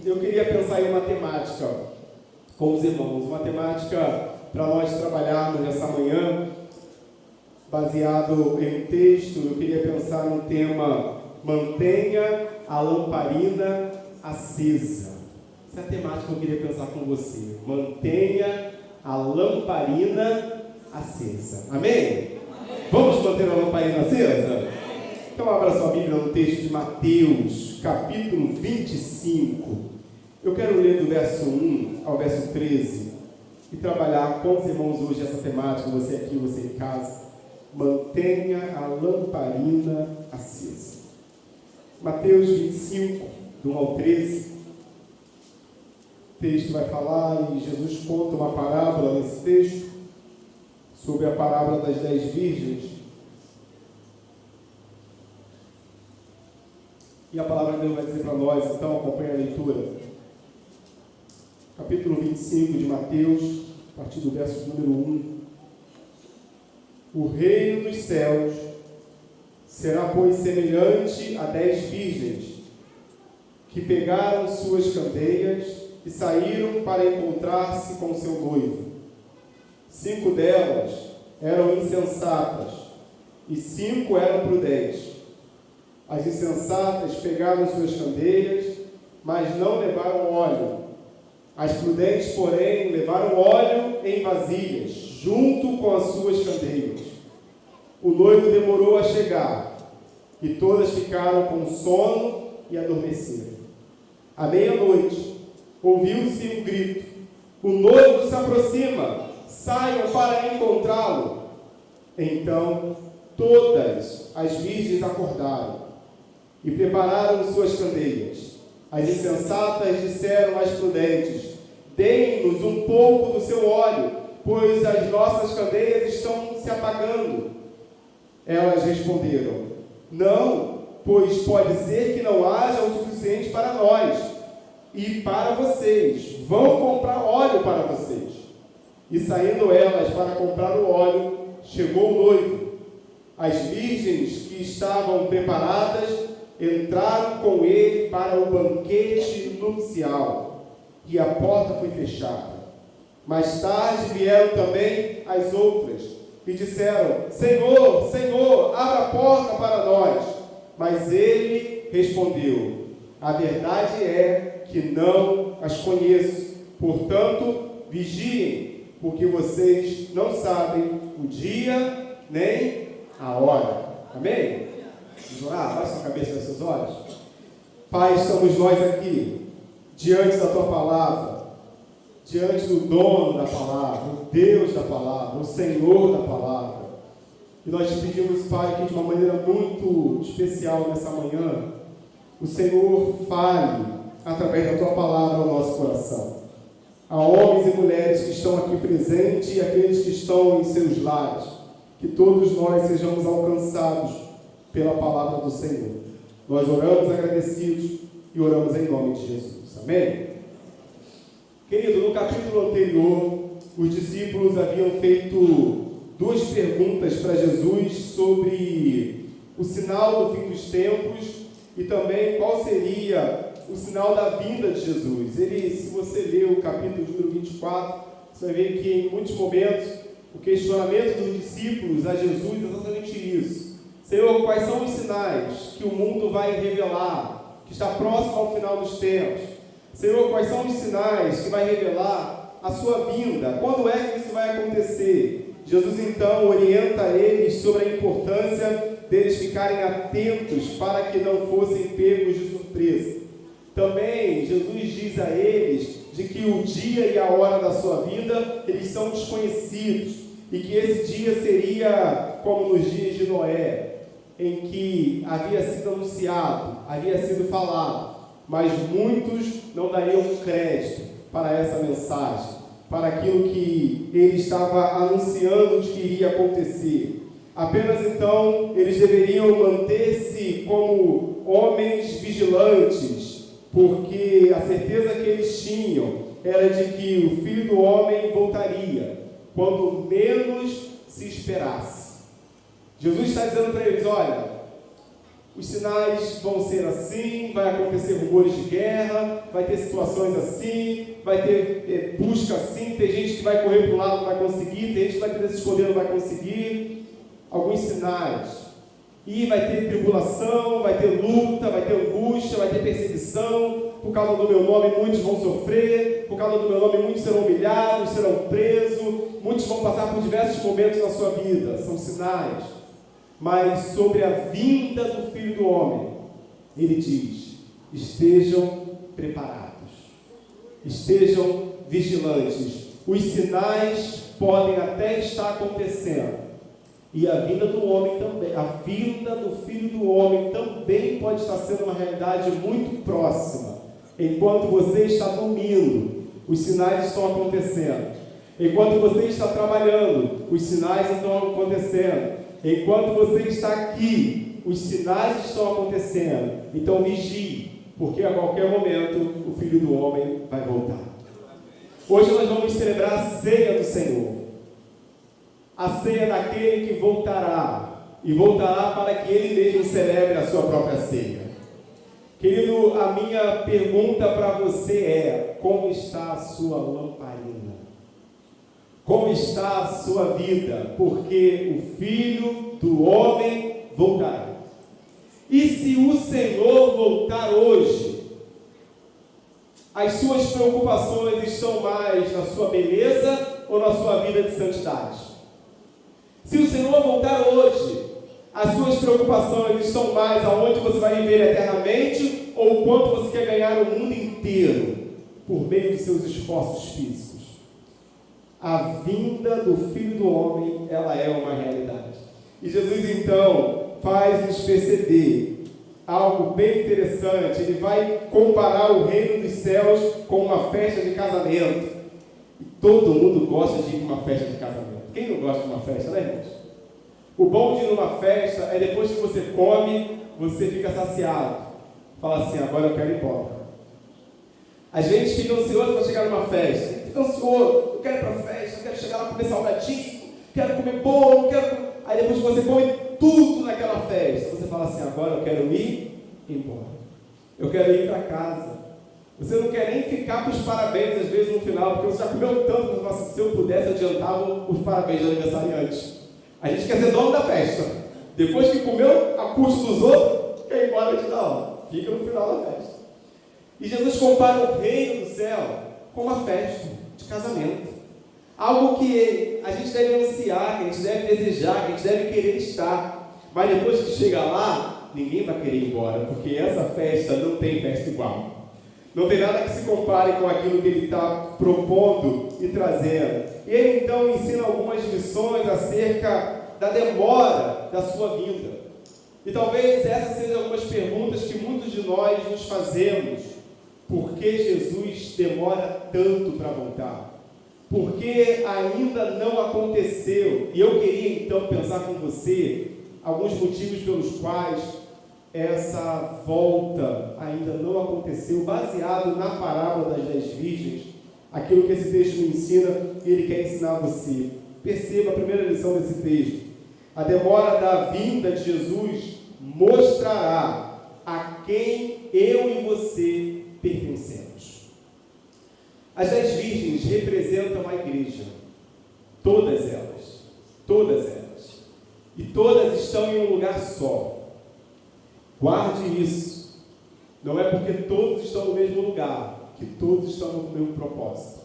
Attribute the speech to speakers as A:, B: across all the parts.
A: eu queria pensar em uma temática com os irmãos, uma temática para nós trabalharmos nessa manhã, baseado em um texto. Eu queria pensar no tema: mantenha a lamparina acesa. Essa é a temática que eu queria pensar com você. Mantenha a lamparina acesa. Amém? Amém. Vamos manter a lamparina acesa? Então abra sua Bíblia no texto de Mateus, capítulo 25. Eu quero ler do verso 1 ao verso 13 e trabalhar com os irmãos hoje essa temática, você aqui, você em casa. Mantenha a lamparina acesa. Mateus 25, do 1 ao 13. O texto vai falar, e Jesus conta uma parábola nesse texto, sobre a parábola das 10 virgens. E a palavra de Deus vai dizer para nós, então, acompanhe a leitura. Capítulo 25 de Mateus, a partir do verso número 1. O reino dos céus será, pois, semelhante a 10 virgens, que pegaram suas candeias e saíram para encontrar-se com seu noivo. 5 delas eram insensatas, e 5 eram prudentes. As insensatas pegaram suas candeias, mas não levaram óleo. As prudentes, porém, levaram óleo em vasilhas, junto com as suas candeias. O noivo demorou a chegar, e todas ficaram com sono e adormeceram. À meia-noite, ouviu-se um grito: o noivo se aproxima, saiam para encontrá-lo. Então, todas as virgens acordaram e prepararam suas candeias. As insensatas disseram às prudentes: deem-nos um pouco do seu óleo, pois as nossas candeias estão se apagando. Elas responderam: não, pois pode ser que não haja o suficiente para nós e para vocês. Vão comprar óleo para vocês. E saindo elas para comprar o óleo, chegou o noivo. As virgens que estavam preparadas entraram com ele para o banquete nupcial, e a porta foi fechada. Mais tarde vieram também as outras, e disseram: Senhor, Senhor, abra a porta para nós. Mas ele respondeu: a verdade é que não as conheço. Portanto, vigiem, porque vocês não sabem o dia nem a hora. Amém? Vamos orar? Baixa sua cabeça e seus olhos. Pai, estamos nós aqui, diante da Tua palavra, diante do dono da palavra, o Deus da palavra, o Senhor da palavra. E nós te pedimos, Pai, que de uma maneira muito especial nessa manhã, o Senhor fale através da Tua palavra ao nosso coração. A homens e mulheres que estão aqui presentes e aqueles que estão em seus lares, que todos nós sejamos alcançados pela palavra do Senhor. Nós oramos agradecidos e oramos em nome de Jesus. Amém? Querido, no capítulo anterior, os discípulos haviam feito 2 perguntas para Jesus sobre o sinal do fim dos tempos e também qual seria o sinal da vinda de Jesus. Se você ler o capítulo número 24, você vai ver que em muitos momentos o questionamento dos discípulos a Jesus é exatamente isso. Senhor, quais são os sinais que o mundo vai revelar, que está próximo ao final dos tempos? Senhor, quais são os sinais que vai revelar a sua vinda? Quando é que isso vai acontecer? Jesus então orienta eles sobre a importância deles ficarem atentos para que não fossem pegos de surpresa. Também Jesus diz a eles de que o dia e a hora da sua vinda, eles são desconhecidos, e que esse dia seria como nos dias de Noé, em que havia sido anunciado, havia sido falado, mas muitos não dariam crédito para essa mensagem, para aquilo que ele estava anunciando de que iria acontecer. Apenas então eles deveriam manter-se como homens vigilantes, porque a certeza que eles tinham era de que o Filho do Homem voltaria quando menos se esperasse. Jesus está dizendo para eles: olha, Os sinais vão ser assim, vai acontecer rumores de guerra, vai ter situações assim, vai ter busca assim, tem gente que vai correr para um lado não vai conseguir, tem gente que vai querer se esconder não vai conseguir. Alguns sinais. E vai ter tribulação, vai ter luta, vai ter angústia, vai ter perseguição. Por causa do meu nome muitos vão sofrer, por causa do meu nome muitos serão humilhados, serão presos, muitos vão passar por diversos momentos na sua vida. São sinais. Mas sobre a vinda do Filho do Homem, ele diz: estejam preparados, estejam vigilantes. Os sinais podem até estar acontecendo, e a vinda do homem também, a vinda do Filho do Homem também pode estar sendo uma realidade muito próxima. Enquanto você está dormindo, os sinais estão acontecendo. Enquanto você está trabalhando, os sinais estão acontecendo. Enquanto você está aqui, os sinais estão acontecendo. Então vigie, porque a qualquer momento o Filho do Homem vai voltar. Hoje nós vamos celebrar a ceia do Senhor. A ceia daquele que voltará. E voltará para que Ele mesmo celebre a sua própria ceia. Querido, a minha pergunta para você é: como está a sua lamparina? Como está a sua vida? Porque o Filho do Homem voltará. E se o Senhor voltar hoje, as suas preocupações estão mais na sua beleza ou na sua vida de santidade? Se o Senhor voltar hoje, as suas preocupações estão mais aonde você vai viver eternamente ou o quanto você quer ganhar o mundo inteiro por meio dos seus esforços físicos? A vinda do Filho do Homem, ela é uma realidade. E Jesus, então, faz-nos perceber algo bem interessante. Ele vai comparar o reino dos céus com uma festa de casamento. E todo mundo gosta de ir para uma festa de casamento. Quem não gosta de uma festa, né, irmãos? O bom de ir numa festa é depois que você come, você fica saciado. Fala assim: agora eu quero ir embora. Às vezes fica ansioso para chegar numa festa. Fica ansioso, eu quero ir para a festa, eu quero chegar lá comer salgadinho, quero comer bolo, quero... Aí depois que você come tudo naquela festa, você fala assim: agora eu quero ir embora. Eu quero ir para casa. Você não quer nem ficar com os parabéns às vezes no final, porque você já comeu tanto que você fala assim: se eu pudesse adiantava os parabéns do aniversariante. A gente quer ser dono da festa. Depois que comeu a custo dos outros, quer ir embora de lá, fica no final da festa. E Jesus compara o reino do céu com uma festa de casamento. Algo que a gente deve ansiar, que a gente deve desejar, que a gente deve querer estar. Mas depois que chega lá, ninguém vai querer ir embora, porque essa festa não tem festa igual. Não tem nada que se compare com aquilo que ele está propondo e trazendo. E ele então ensina algumas lições acerca da demora da sua vinda. E talvez essas sejam algumas perguntas que muitos de nós nos fazemos. Por que Jesus demora tanto para voltar? Por que ainda não aconteceu? E eu queria então pensar com você alguns motivos pelos quais essa volta ainda não aconteceu, baseado na parábola das 10 virgens, aquilo que esse texto me ensina e ele quer ensinar a você. Perceba a primeira lição desse texto. A demora da vinda de Jesus mostrará a quem eu e você pertencemos. As 10 virgens representam a igreja, todas elas, e todas estão em um lugar só. Guarde isso. Não é porque todos estão no mesmo lugar que todos estão no mesmo propósito.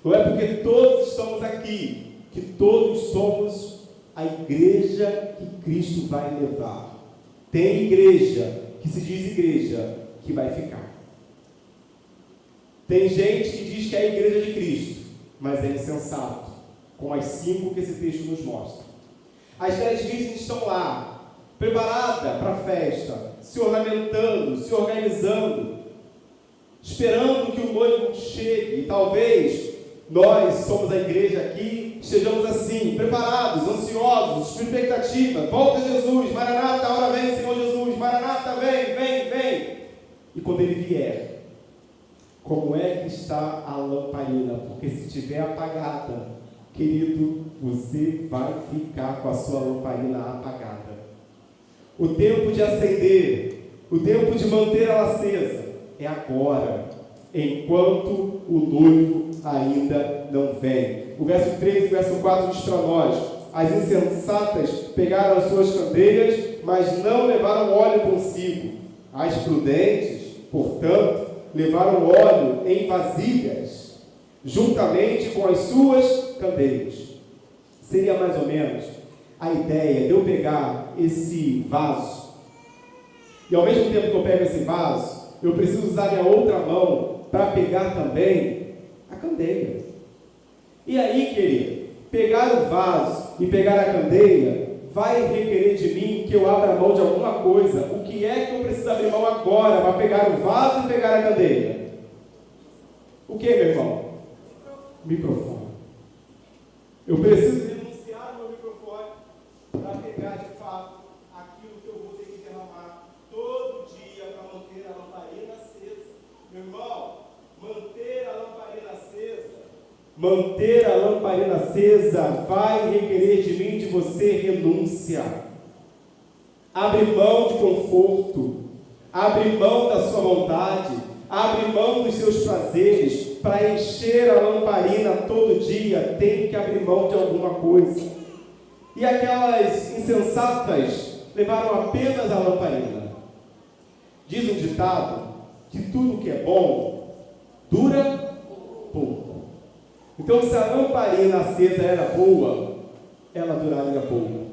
A: Não é porque todos estamos aqui que todos somos a igreja que Cristo vai levar. Tem igreja que se diz igreja que vai ficar. Tem gente que diz que é a igreja de Cristo, mas é insensato, como as 5 que esse texto nos mostra. As 10 virgens estão lá, preparada para a festa, se ornamentando, se organizando, esperando que o noivo chegue. E talvez nós somos a igreja aqui, estejamos assim, preparados, ansiosos, com expectativa. Volta Jesus, Maranata, a hora vem, Senhor Jesus, Maranata, vem. E quando Ele vier, como é que está a lamparina? Porque se estiver apagada, querido, você vai ficar com a sua lamparina apagada. O tempo de acender, o tempo de manter ela acesa, é agora, enquanto o noivo ainda não vem. O verso 3 e o verso 4 diz para nós: as insensatas pegaram as suas candeias, mas não levaram óleo consigo. As prudentes, portanto, levaram óleo em vasilhas, juntamente com as suas candeias. Seria mais ou menos a ideia de eu pegar esse vaso, e ao mesmo tempo que eu pego esse vaso, eu preciso usar minha outra mão para pegar também a candeia. E aí, querido, pegar o vaso e pegar a candeia vai requerer de mim que eu abra mão de alguma coisa. O que é que eu preciso abrir mão agora para pegar o vaso e pegar a candeia? O que, meu irmão? Microfone. Eu preciso renunciar ao meu microfone para pegar de fato aquilo que eu vou ter que derramar todo dia para manter a lamparina acesa. Meu irmão, manter a lamparina acesa vai requerer de mim, de você, renúncia. Abre mão de conforto, abre mão da sua vontade, abre mão dos seus prazeres. Para encher a lamparina todo dia, tem que abrir mão de alguma coisa. E aquelas insensatas levaram apenas a lamparina. Diz um ditado que tudo que é bom dura pouco. Então, se a lamparina acesa era boa, ela duraria pouco.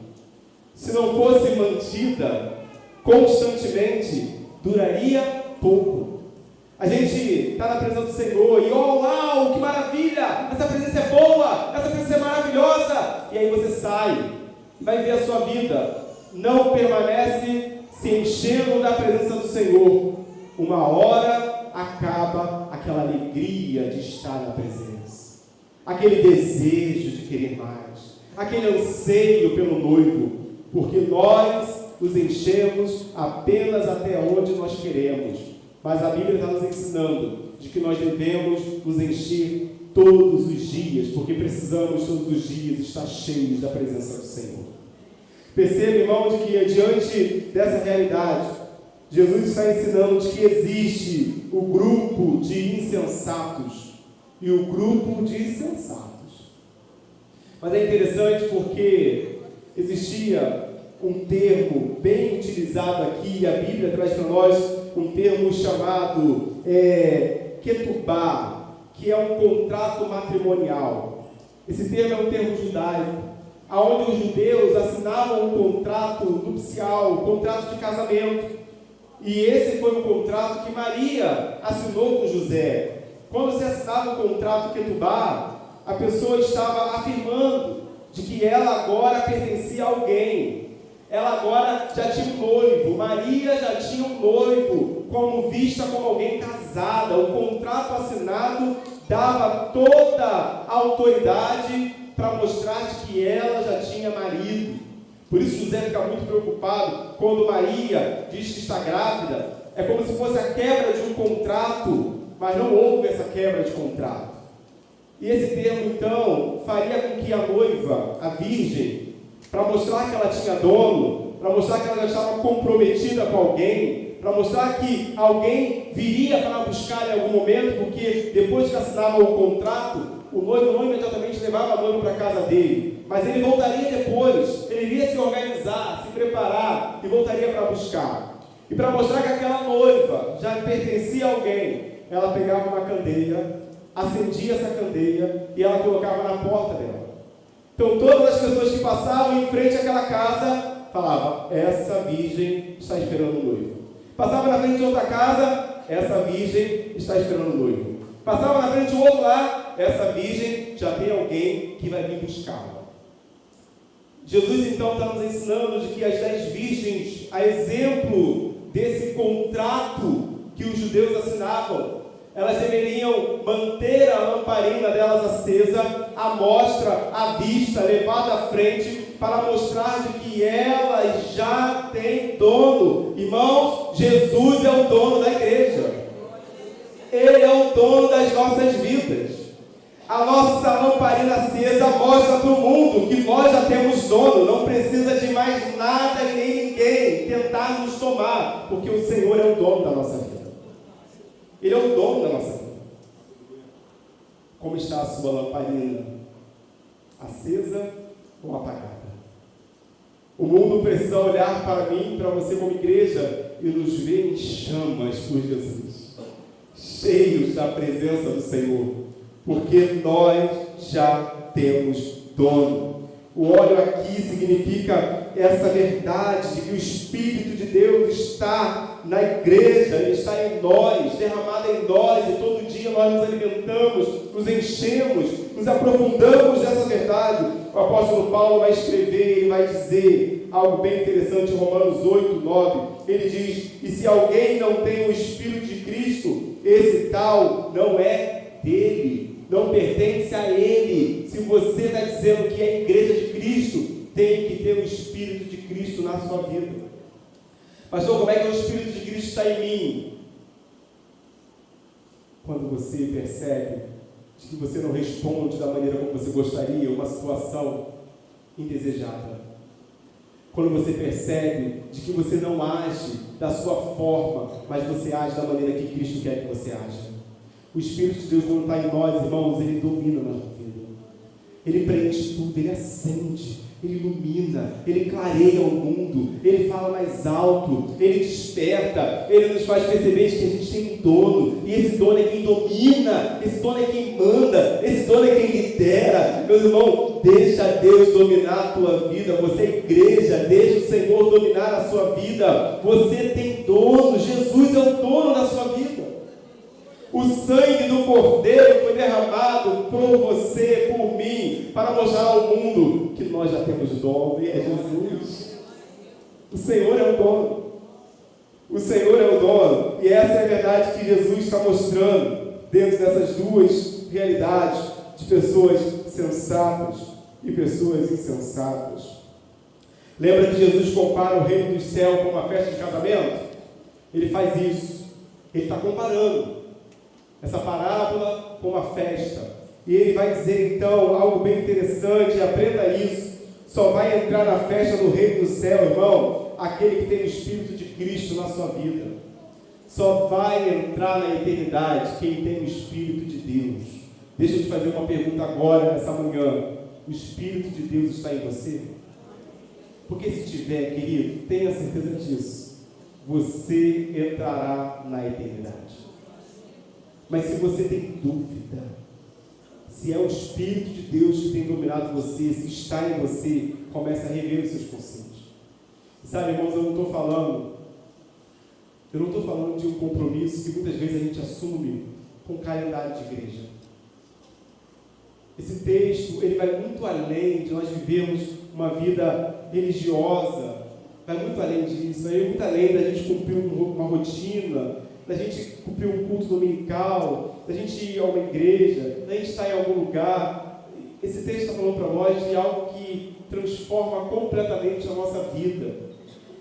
A: Se não fosse mantida constantemente, duraria pouco. A gente está na presença do Senhor e, oh, uau, que maravilha! Essa presença é boa, essa presença é maravilhosa. E aí você sai e vai ver a sua vida não permanece se enchendo da presença do Senhor. Uma hora acaba aquela alegria de estar na presença, aquele desejo de querer mais, aquele anseio pelo noivo, porque nós nos enchemos apenas até onde nós queremos. Mas a Bíblia está nos ensinando de que nós devemos nos encher todos os dias, porque precisamos todos os dias estar cheios da presença do Senhor. Perceba, irmão, de que diante dessa realidade, Jesus está ensinando de que existe o grupo de insensatos e o grupo de sensatos. Mas é interessante porque existia um termo bem utilizado aqui, e a Bíblia traz para nós um termo chamado ketubá, que é um contrato matrimonial. Esse termo é um termo judaico, onde os judeus assinavam um contrato nupcial, um contrato de casamento. E esse foi um contrato que Maria assinou com José. Quando se assinava o contrato ketubá, a pessoa estava afirmando de que ela agora pertencia a alguém. Ela agora já tinha um noivo, Maria já tinha um noivo, como vista como alguém casada. O contrato assinado dava toda a autoridade para mostrar que ela já tinha marido. Por isso José fica muito preocupado quando Maria diz que está grávida. É como se fosse a quebra de um contrato, mas não houve essa quebra de contrato. E esse termo então faria com que a noiva, a virgem, para mostrar que ela tinha dono, para mostrar que ela já estava comprometida com alguém, para mostrar que alguém viria para buscar em algum momento, porque depois que assinava o contrato, o noivo não imediatamente levava a noiva para a casa dele, mas ele voltaria depois, ele iria se organizar, se preparar e voltaria para buscar. E para mostrar que aquela noiva já pertencia a alguém, ela pegava uma candeia, acendia essa candeia e ela colocava na porta dela. Então todas as pessoas que passavam em frente àquela casa falavam: essa virgem está esperando o noivo. Passava na frente de outra casa, essa virgem está esperando o noivo. Passava na frente de outro lá, essa virgem já tem alguém que vai vir buscá-la. Jesus então está nos ensinando de que as 10 virgens, a exemplo desse contrato que os judeus assinavam, elas deveriam manter a lamparina delas acesa, à mostra, à vista, levada à frente, para mostrar de que elas já têm dono. Irmãos, Jesus é o dono da igreja. Ele é o dono das nossas vidas. A nossa lamparina acesa mostra para o mundo que nós já temos dono, não precisa de mais nada e nem ninguém tentar nos tomar, porque o Senhor é o dono da nossa vida. Ele é o dono da nossa vida. Como está a sua lamparina? Acesa ou apagada? O mundo precisa olhar para mim, para você como igreja, e nos ver em chamas por Jesus, cheios da presença do Senhor, porque nós já temos dono. O óleo aqui significa essa verdade de que o Espírito de Deus está na igreja, Ele está em nós, derramado em nós, e todo dia nós nos alimentamos, nos enchemos, nos aprofundamos nessa verdade. O apóstolo Paulo vai escrever, ele vai dizer algo bem interessante em Romanos 8, 9. Ele diz: e se alguém não tem o Espírito de Cristo, esse tal não é dele, não pertence a ele. Se você está dizendo que é a igreja de Cristo, tem que ter o Espírito de Cristo na sua vida. Pastor, como é que o Espírito de Cristo está em mim? Quando você percebe que você não responde da maneira como você gostaria a uma situação indesejada. Quando você percebe de que você não age da sua forma, mas você age da maneira que Cristo quer que você aja. O Espírito de Deus, quando está em nós, irmãos, ele domina na nossa vida. Ele preenche tudo, ele acende, ele ilumina, ele clareia o mundo, ele fala mais alto, ele desperta, ele nos faz perceber que a gente tem um dono, e esse dono é quem domina, esse dono é quem manda, esse dono é quem lidera. Meu irmão, deixa Deus dominar a tua vida. Você é igreja, deixa o Senhor dominar a sua vida. Você tem dono, Jesus é o dono da sua vida. O sangue do Cordeiro foi derramado por você, por mim, para mostrar ao mundo que nós já temos dono, e é Jesus. O Senhor é o dono. O Senhor é o dono. E essa é a verdade que Jesus está mostrando dentro dessas duas realidades de pessoas sensatas e pessoas insensatas. Lembra que Jesus compara o reino dos céus com uma festa de casamento? Ele faz isso. Ele está comparando essa parábola com uma festa. E ele vai dizer então algo bem interessante, aprenda isso. Só vai entrar na festa do reino do céu, irmão, aquele que tem o Espírito de Cristo na sua vida. Só vai entrar na eternidade quem tem o Espírito de Deus. Deixa eu te fazer uma pergunta agora, nessa manhã. O Espírito de Deus está em você? Porque se tiver, querido, tenha certeza disso. Você entrará na eternidade. Mas se você tem dúvida, se é o Espírito de Deus que tem dominado você, se está em você, comece a rever os seus conceitos. Sabe, irmãos, eu não estou falando de um compromisso que muitas vezes a gente assume com calendário de igreja. Esse texto, ele vai muito além de nós vivermos uma vida religiosa, vai muito além disso, vai muito além da gente cumprir uma rotina, da gente cumprir um culto dominical, da gente ir a uma igreja, da gente estar em algum lugar. Esse texto está falando para nós de algo que transforma completamente a nossa vida,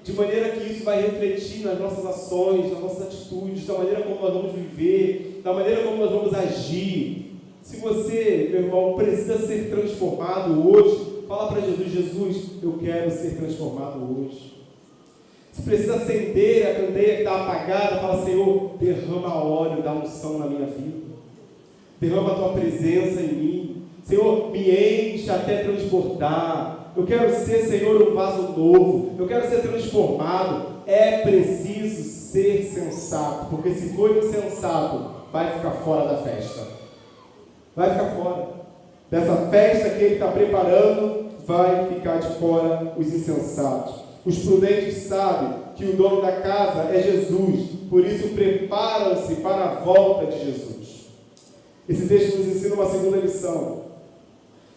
A: de maneira que isso vai refletir nas nossas ações, nas nossas atitudes, da maneira como nós vamos viver, da maneira como nós vamos agir. Se você, meu irmão, precisa ser transformado hoje, fala para Jesus: Jesus, eu quero ser transformado hoje. Se precisa acender a candeia que está apagada, fala: Senhor, derrama óleo da unção na minha vida, derrama a tua presença em mim, Senhor, me enche até transbordar. Eu quero ser, Senhor, um vaso novo, eu quero ser transformado. É preciso ser sensato, porque se for insensato, vai ficar fora da festa, vai ficar fora dessa festa que ele está preparando, vai ficar de fora os insensatos. Os prudentes sabem que o dono da casa é Jesus, por isso preparam-se para a volta de Jesus. Esse texto nos ensina uma segunda lição.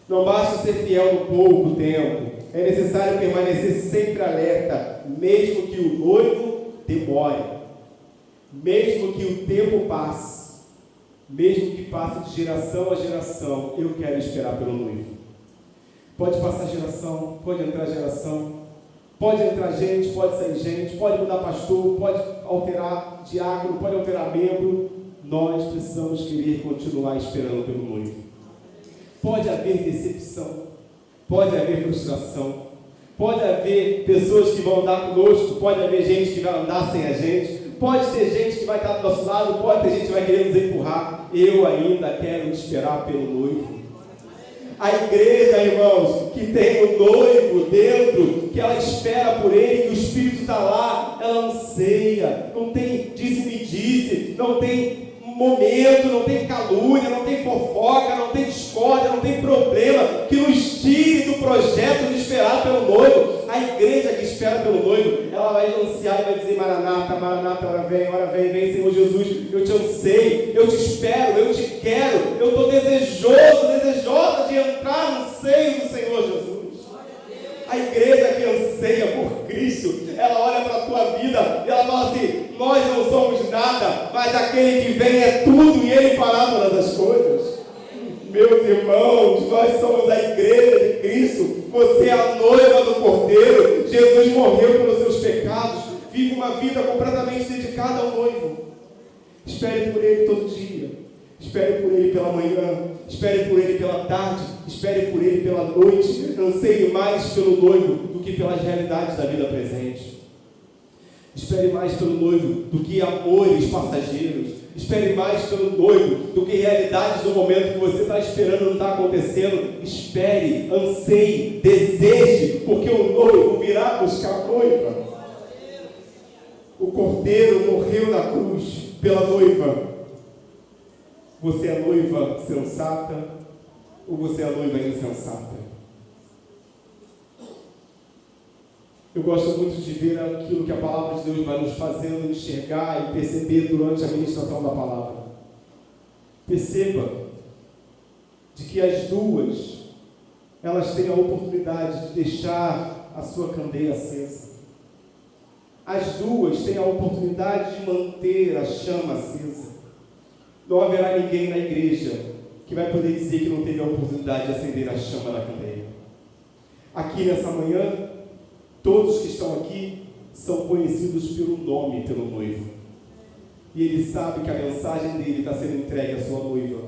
A: Não basta ser fiel no pouco tempo, é necessário permanecer sempre alerta, mesmo que o noivo demore, mesmo que o tempo passe, mesmo que passe de geração a geração. Eu quero esperar pelo noivo. Pode passar geração, pode entrar geração, pode entrar gente, pode sair gente, pode mudar pastor, pode alterar diácono, pode alterar membro. Nós precisamos querer continuar esperando pelo noivo. pode haver decepção, pode haver frustração, pode haver pessoas que vão andar conosco, pode haver gente que vai andar sem a gente, pode ter gente que vai estar do nosso lado, pode ter gente que vai querer nos empurrar. Eu ainda quero esperar pelo noivo. A igreja, irmãos, que tem o noivo dentro, que ela espera por ele, que o Espírito está lá, ela anseia, não tem disse-me-disse, não tem momento, não tem calúnia, não tem fofoca, não tem discórdia, não tem problema que nos tire do projeto de esperar pelo noivo. A igreja que espera pelo noivo, ela vai anunciar e vai dizer: Maranata, Maranata, hora vem, vem Senhor Jesus, eu te anseio, eu te espero, eu te quero, eu estou desejosa de entrar no seio do Senhor Jesus. A igreja que anseia por Cristo, ela olha para a tua vida e ela fala assim: nós não somos nada, mas aquele que vem é tudo e ele fará todas as coisas. Meus irmãos, nós somos a igreja de Cristo, você é a noiva do Cordeiro, Jesus morreu pelos seus pecados, vive uma vida completamente dedicada ao noivo. Espere por ele todo dia, espere por ele pela manhã, espere por ele pela tarde, espere por ele pela noite, anseie mais pelo noivo do que pelas realidades da vida presente. Espere mais pelo noivo do que amores passageiros. Espere mais pelo noivo do que realidades do momento que você está esperando não está acontecendo. Espere, anseie, deseje, porque o noivo virá buscar a noiva. O Cordeiro morreu na cruz pela noiva. Você é noiva sensata ou você é noiva insensata? Eu gosto muito de ver aquilo que a palavra de Deus vai nos fazendo enxergar e perceber durante a ministração da palavra. Perceba de que as duas, elas têm a oportunidade de deixar a sua candeia acesa. As duas têm a oportunidade de manter a chama acesa. Não haverá ninguém na igreja que vai poder dizer que não teve a oportunidade de acender a chama da candeia. Aqui nessa manhã, todos que estão aqui são conhecidos pelo nome, pelo noivo. E ele sabe que a mensagem dele está sendo entregue à sua noiva.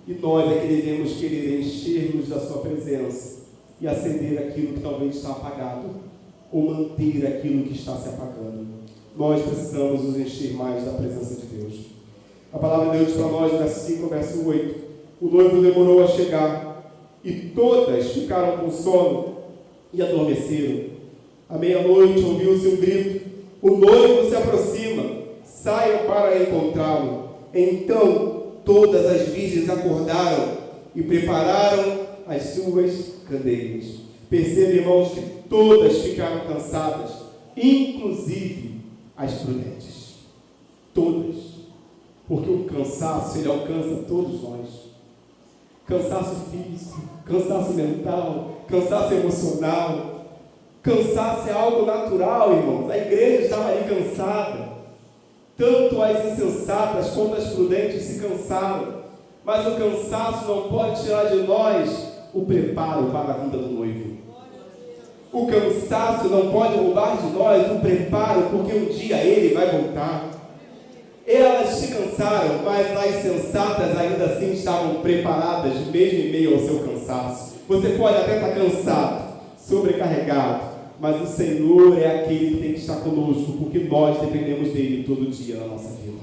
A: E nós é que devemos querer encher-nos da sua presença e acender aquilo que talvez está apagado, ou manter aquilo que está se apagando. Nós precisamos nos encher mais da presença de Deus. A palavra de Deus para nós, verso 5, verso 8. O noivo demorou a chegar, e todas ficaram com sono e adormeceram. À meia-noite ouviu-se um grito: o noivo se aproxima, saiam para encontrá-lo. Então todas as virgens acordaram e prepararam as suas candeias. Perceba, irmãos, que todas ficaram cansadas, inclusive as prudentes. Todas. Porque o cansaço, ele alcança todos nós. Cansaço físico, cansaço mental, cansaço emocional. Cansaço é algo natural, irmãos. A igreja estava ali cansada. Tanto as insensatas quanto as prudentes se cansaram. Mas o cansaço não pode tirar de nós o preparo para a vinda do noivo. O cansaço não pode roubar de nós o preparo, porque um dia ele vai voltar. Elas se cansaram, mas as sensatas ainda assim estavam preparadas, mesmo em meio ao seu cansaço. Você pode até estar cansado, sobrecarregado, mas o Senhor é aquele que tem que estar conosco, porque nós dependemos dele todo dia na nossa vida.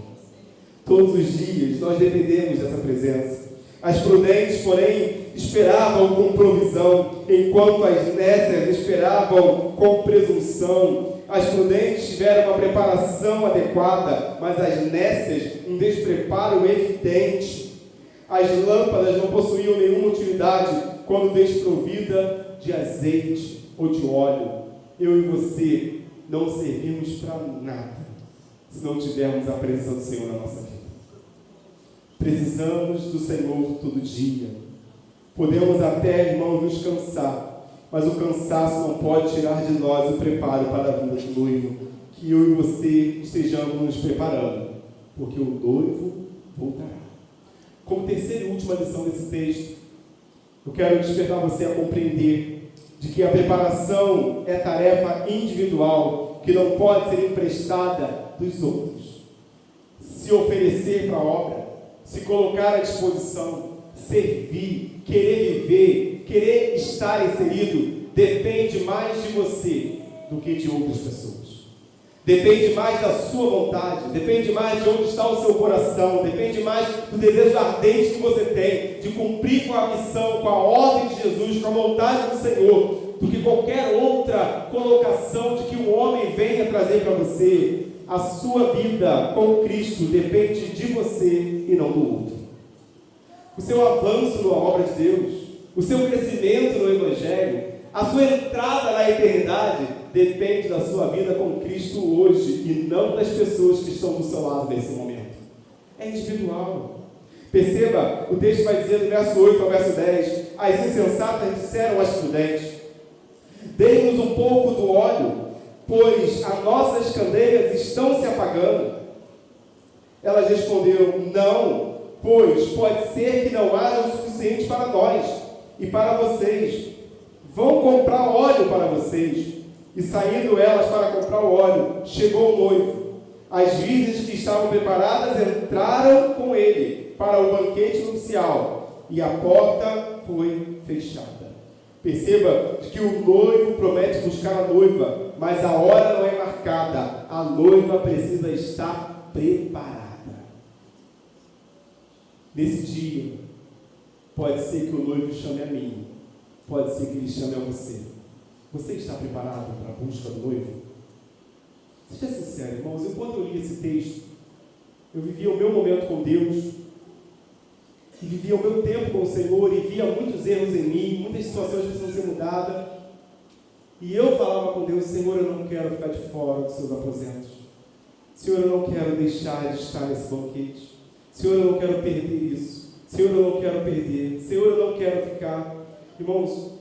A: Todos os dias nós dependemos dessa presença. As prudentes, porém, esperavam com provisão, enquanto as nécias esperavam com presunção. As prudentes tiveram uma preparação adequada, mas as nécias um despreparo evidente. As lâmpadas não possuíam nenhuma utilidade quando desprovida de azeite ou de óleo. Eu e você não servimos para nada se não tivermos a presença do Senhor na nossa vida. Precisamos do Senhor todo dia. Podemos até, irmãos, nos cansar, mas o cansaço não pode tirar de nós o preparo para a vinda do noivo. Que eu e você estejamos nos preparando, porque o noivo voltará. Como terceira e última lição desse texto, eu quero despertar você a compreender de que a preparação é tarefa individual, que não pode ser emprestada dos outros. Se oferecer para a obra, se colocar à disposição, servir, querer viver, querer estar inserido, depende mais de você do que de outras pessoas. Depende mais da sua vontade, depende mais de onde está o seu coração, depende mais do desejo ardente que você tem de cumprir com a missão, com a ordem de Jesus, com a vontade do Senhor, do que qualquer outra colocação de que o homem venha trazer para você. A sua vida com Cristo depende de você e não do outro. O seu avanço na obra de Deus, o seu crescimento no Evangelho, a sua entrada na eternidade depende da sua vida com Cristo hoje e não das pessoas que estão do seu lado nesse momento. É individual. Perceba, o texto vai dizer do verso 8 ao verso 10: as insensatas disseram às prudentes: dê-nos um pouco do óleo, pois as nossas candeias estão se apagando. Elas responderam: não, pois pode ser que não haja o suficiente para nós e para vocês. Vão comprar óleo para vocês. E saindo elas para comprar o óleo, chegou o noivo. As virgens que estavam preparadas entraram com ele para o banquete nupcial, e a porta foi fechada. Perceba que o noivo promete buscar a noiva, mas a hora não é marcada. A noiva precisa estar preparada. Nesse dia, pode ser que o noivo chame a mim, pode ser que ele chame a você. Você está preparado para a busca do noivo? Seja sincero, irmãos. Enquanto eu li esse texto, eu vivia o meu momento com Deus, e vivia o meu tempo com o Senhor, e via muitos erros em mim, muitas situações que precisam ser mudadas, e eu falava com Deus: Senhor, eu não quero ficar de fora dos seus aposentos. Senhor, eu não quero deixar de estar nesse banquete. Senhor, eu não quero perder isso. Senhor, eu não quero perder. Senhor, eu não quero ficar. Irmãos,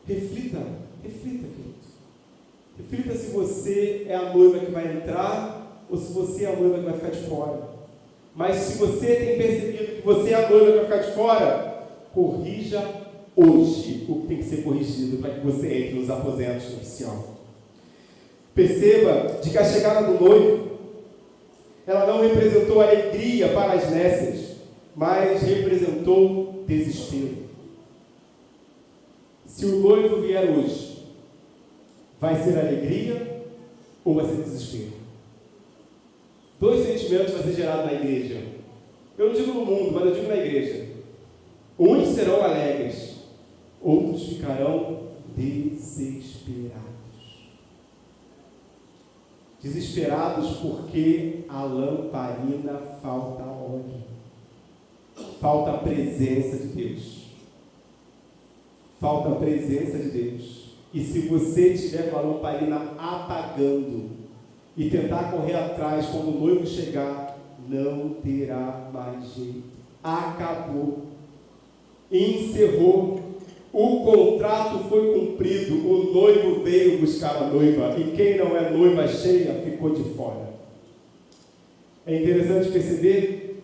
A: reflita, querido. Reflita se você é a noiva que vai entrar ou se você é a noiva que vai ficar de fora. Mas se você tem percebido que você é a noiva que vai ficar de fora, corrija hoje o que tem que ser corrigido para que você entre nos aposentos nupcial. Perceba de que a chegada do noivo, ela não representou alegria para as nécias, mas representou desespero. Se o noivo vier hoje, vai ser alegria ou vai ser desespero? Dois sentimentos vão ser gerados na igreja. Eu não digo no mundo, mas eu digo na igreja. Uns serão alegres, outros ficarão desesperados. Desesperados porque a lamparina falta óleo. Falta a presença de Deus. Falta a presença de Deus. E se você estiver com a lamparina apagando e tentar correr atrás quando o noivo chegar, não terá mais jeito. Acabou. Encerrou. O contrato foi cumprido. O noivo veio buscar a noiva. E quem não é noiva cheia ficou de fora. É interessante perceber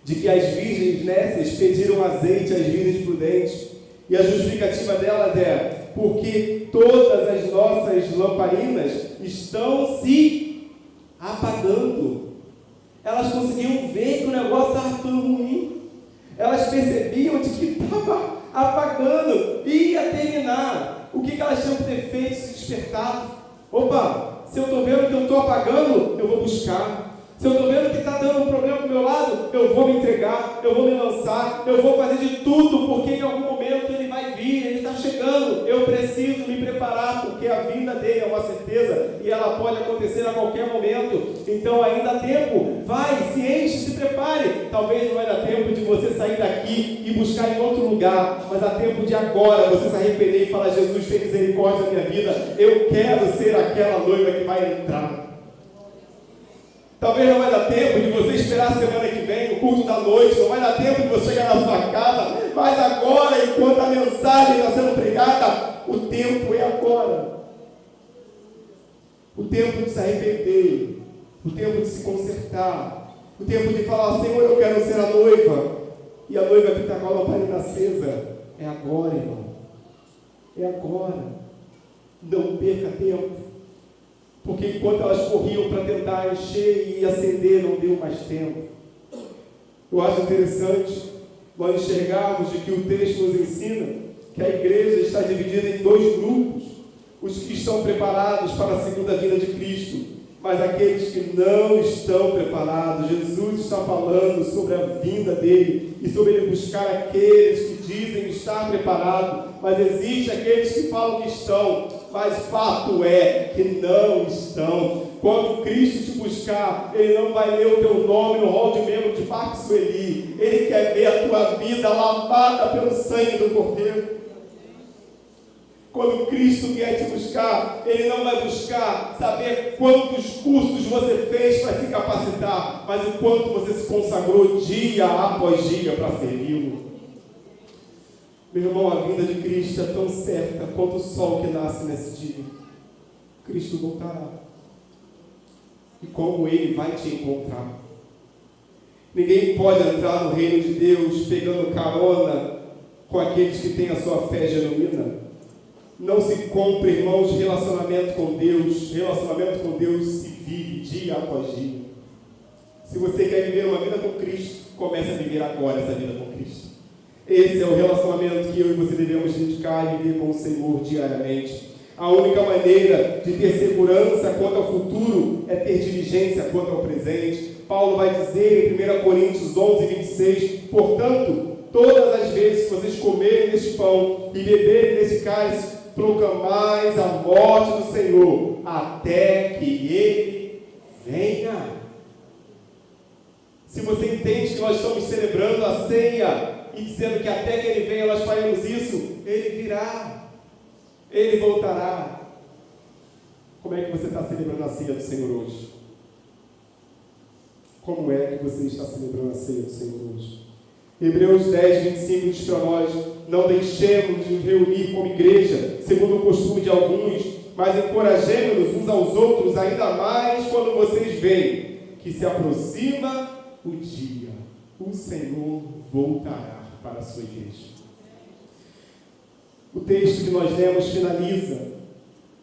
A: de que as virgens nécias pediram azeite às virgens prudentes. E a justificativa delas é: porque todas as nossas lamparinas estão se apagando. Elas conseguiam ver que o negócio estava ficando ruim. Elas percebiam de que estava apagando, ia terminar. O que elas tinham que ter feito? Se despertado. Opa, se eu estou vendo que eu estou apagando, eu vou buscar. Se eu estou vendo que está dando um problema do meu lado, eu vou me entregar, eu vou me lançar, eu vou fazer de tudo, porque em algum momento ele vai vir, ele está chegando. Eu preciso me preparar, porque a vinda dele é uma certeza e ela pode acontecer a qualquer momento. Então ainda há tempo. Vai, se enche, se prepare. Talvez não vai dar tempo de você sair daqui e buscar em outro lugar, mas há tempo de agora você se arrepender e falar: Jesus, tem misericórdia da minha vida, eu quero ser aquela noiva que vai entrar. Talvez não vai dar tempo de você esperar a semana que vem, o culto da noite, não vai dar tempo de você chegar na sua casa, mas agora, enquanto a mensagem está sendo pregada, o tempo é agora. O tempo de se arrepender, o tempo de se consertar, o tempo de falar: Senhor, eu quero ser a noiva, e a noiva que está com a lamparina acesa. É agora, irmão, é agora. Não perca tempo. Porque enquanto elas corriam para tentar encher e acender, não deu mais tempo. Eu acho interessante nós enxergarmos de que o texto nos ensina que a igreja está dividida em dois grupos: os que estão preparados para a segunda vinda de Cristo, mas aqueles que não estão preparados. Jesus está falando sobre a vinda dele e sobre ele buscar aqueles que dizem estar preparados, mas existe aqueles que falam que estão, mas fato é que não estão. Quando Cristo te buscar, Ele não vai ler o teu nome no rol de membro de Parque Sueli. Ele quer ver a tua vida lavada pelo sangue do Cordeiro. Quando Cristo vier te buscar, Ele não vai buscar saber quantos cursos você fez para se capacitar, mas o quanto você se consagrou dia após dia para servi-lo. Meu irmão, a vinda de Cristo é tão certa quanto o sol que nasce nesse dia. Cristo voltará. E como Ele vai te encontrar. Ninguém pode entrar no reino de Deus pegando carona com aqueles que têm a sua fé genuína. Não se compra, irmãos, relacionamento com Deus. Relacionamento com Deus se vive dia após dia. Se você quer viver uma vida com Cristo, comece a viver agora essa vida com Cristo. Esse é o relacionamento que eu e você devemos dedicar e viver com o Senhor diariamente. A única maneira de ter segurança quanto ao futuro é ter diligência quanto ao presente. Paulo vai dizer em 1 Coríntios 11, 26, portanto, todas as vezes que vocês comerem deste pão e beberem deste cálice, proclamais a morte do Senhor, até que Ele venha. Se você entende que nós estamos celebrando a ceia e dizendo que até que Ele venha nós faremos isso, Ele virá, Ele voltará. Como é que você está celebrando a ceia do Senhor hoje? Como é que você está celebrando a ceia do Senhor hoje? Hebreus 10, 25 diz para nós: não deixemos de nos reunir como igreja, segundo o costume de alguns, mas encorajemos-nos uns aos outros, ainda mais quando vocês veem que se aproxima o dia. O Senhor voltará para a sua igreja. O texto que nós lemos finaliza,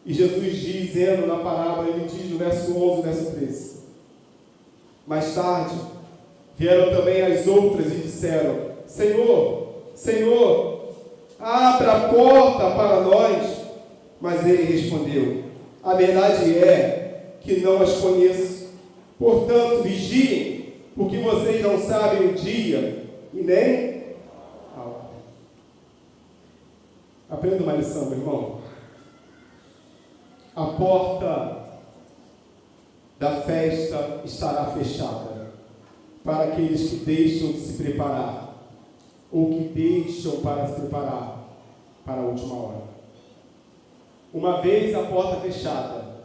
A: e Jesus dizendo na parábola, ele diz no verso 11, verso 13: mais tarde, vieram também as outras e disseram: Senhor, Senhor, abra a porta para nós. Mas ele respondeu: a verdade é que não as conheço. Portanto, vigiem, porque vocês não sabem o dia e nem a hora. Aprenda uma lição, meu irmão. A porta da festa estará fechada para aqueles que deixam de se preparar, ou que deixam para se preparar para a última hora. Uma vez a porta fechada,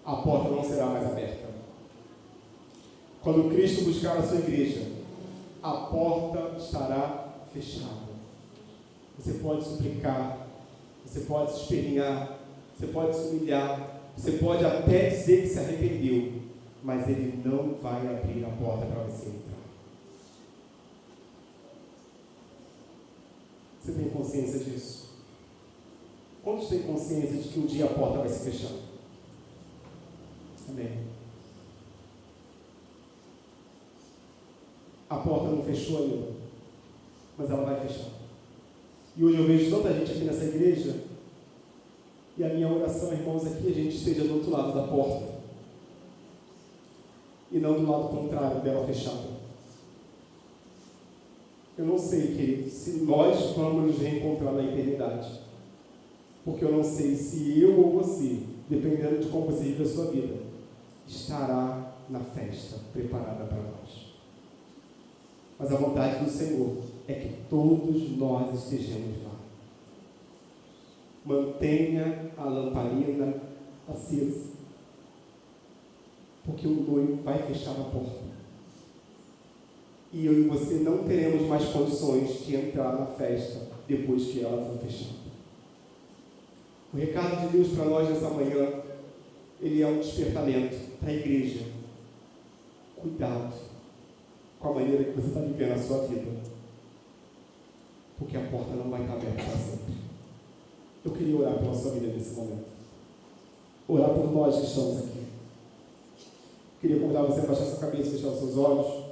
A: a porta não será mais aberta. Quando Cristo buscar a sua igreja, a porta estará fechada. Você pode suplicar, você pode se espernear, você pode se humilhar, você pode até dizer que se arrependeu, mas Ele não vai abrir a porta para você entrar. Você tem consciência disso? Quantos têm consciência de que um dia a porta vai se fechar? Amém. A porta não fechou ainda, mas ela vai fechar. E hoje eu vejo tanta gente aqui nessa igreja, e a minha oração, irmãos, é que a gente esteja do outro lado da porta, e não do lado contrário dela fechada. Eu não sei, querido, se nós vamos nos reencontrar na eternidade, porque eu não sei se eu ou você, dependendo de como você vive a sua vida, estará na festa preparada para nós. Mas a vontade do Senhor é que todos nós estejamos lá. Mantenha a lamparina acesa, porque o noivo vai fechar a porta. E eu e você não teremos mais condições de entrar na festa depois que ela for fechada. O recado de Deus para nós nessa manhã, ele é um despertamento para a igreja. Cuidado com a maneira que você está vivendo a sua vida, porque a porta não vai estar aberta para sempre. Eu queria orar pela sua vida nesse momento. Orar por nós que estamos aqui. Queria convidar você a baixar sua cabeça e fechar os seus olhos.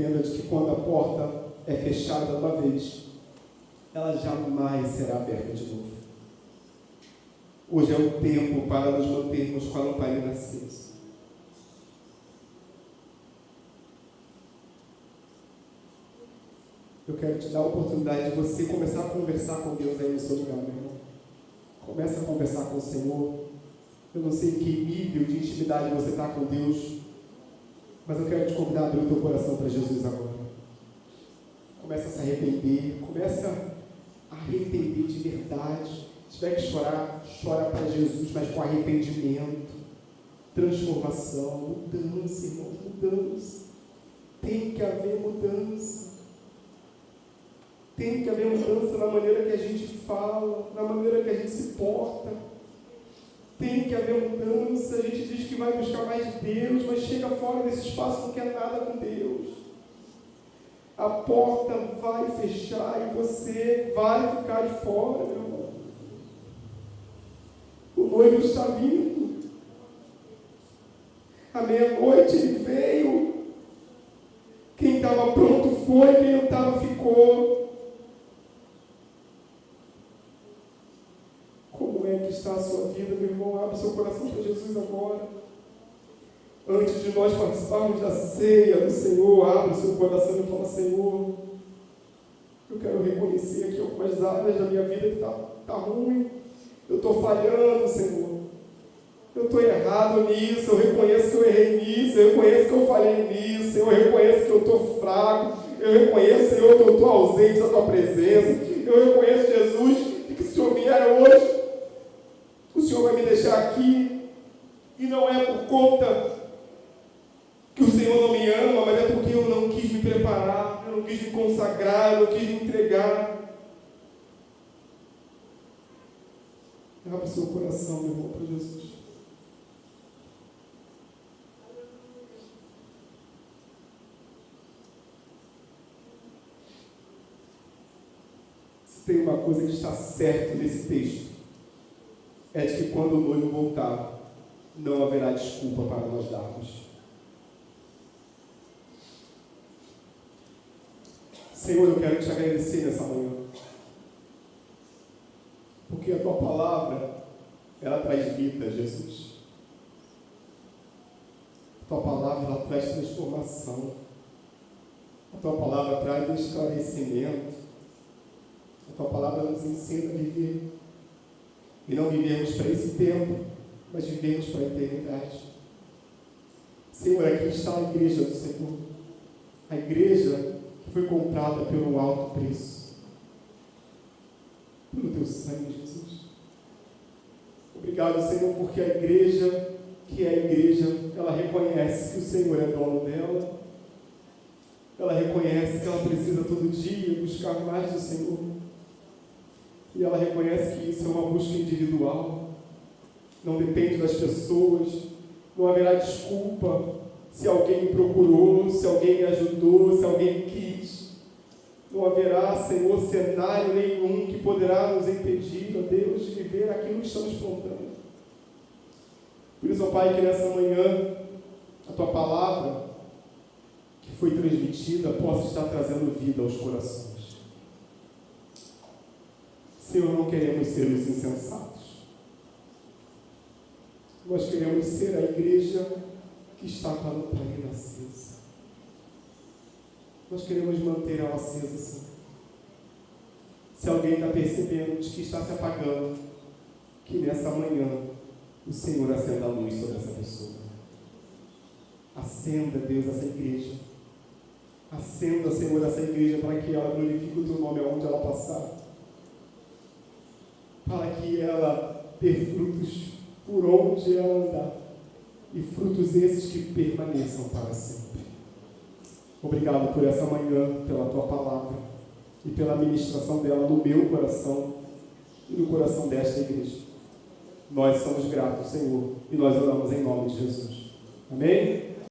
A: Entenda de que quando a porta é fechada uma vez, ela jamais será aberta de novo. Hoje é o tempo para nos mantermos com a lamparina acesa. Eu quero te dar a oportunidade de você começar a conversar com Deus aí no seu lugar, meu irmão. Comece a conversar com o Senhor. Eu não sei em que nível de intimidade você está com Deus, mas eu quero te convidar a abrir o teu coração para Jesus agora. Começa a se arrepender, começa a arrepender de verdade. Se tiver que chorar, chora para Jesus, mas com arrependimento, transformação, mudança, irmão, mudança. Tem que haver mudança. Tem que haver mudança na maneira que a gente fala, na maneira que a gente se porta. Tem que haver mudança. A gente diz que vai buscar mais de Deus, mas chega fora desse espaço e não quer nada com Deus. A porta vai fechar e você vai ficar de fora, meu irmão. O noivo está vindo. À meia-noite ele veio. Quem estava pronto foi, quem não estava ficou. Como é que está a sua vida, meu irmão? Abre seu coração para Jesus agora. Antes de nós participarmos da ceia do Senhor, abre o seu coração e fala: Senhor, eu quero reconhecer aqui algumas áreas da minha vida que está ruim. Eu estou falhando, Senhor. Eu estou errado nisso. Eu reconheço que eu errei nisso. Eu reconheço que eu falhei nisso. Eu reconheço que eu estou fraco. Eu reconheço, Senhor, que eu estou ausente da Tua presença. Eu reconheço, Jesus, que se o Senhor vier hoje, o Senhor vai me deixar aqui. E não é por conta que o Senhor não me ama, mas é porque eu não quis me preparar, eu não quis me consagrar, eu não quis me entregar. Abre o seu coração, meu irmão, para Jesus. Se tem uma coisa que está certa nesse texto, é de que quando o noivo voltar, não haverá desculpa para nós darmos. Senhor, eu quero te agradecer nessa manhã, porque a Tua palavra, ela traz vida, Jesus. A Tua palavra, ela traz transformação. A Tua palavra traz esclarecimento. A Tua palavra nos ensina a viver. E não vivemos para esse tempo, mas vivemos para a eternidade. Senhor, aqui está a igreja do Senhor. A igreja que foi comprada pelo alto preço. Pelo Teu sangue, Jesus. Obrigado, Senhor, porque a igreja, que é a igreja, ela reconhece que o Senhor é dono dela. Ela reconhece que ela precisa todo dia buscar mais do Senhor. E ela reconhece que isso é uma busca individual. Não depende das pessoas. Não haverá desculpa se alguém me procurou, se alguém me ajudou, se alguém quis. Não haverá, Senhor, cenário nenhum que poderá nos impedir, ó Deus, de viver aquilo que estamos plantando. Por isso, ó Pai, que nessa manhã a Tua palavra que foi transmitida possa estar trazendo vida aos corações. Senhor, não queremos ser os insensatos. Nós queremos ser a igreja que está com a lamparina acesa. Nós queremos manter ela acesa, Senhor. Se alguém está percebendo de que está se apagando, que nessa manhã o Senhor acenda a luz sobre essa pessoa. Acenda, Deus, essa igreja. Acenda, Senhor, essa igreja para que ela glorifique o Teu nome aonde ela passar. Para que ela dê frutos por onde ela andar. E frutos esses que permaneçam para sempre. Obrigado por essa manhã, pela Tua palavra e pela ministração dela no meu coração e no coração desta igreja. Nós somos gratos, Senhor, e nós oramos em nome de Jesus. Amém?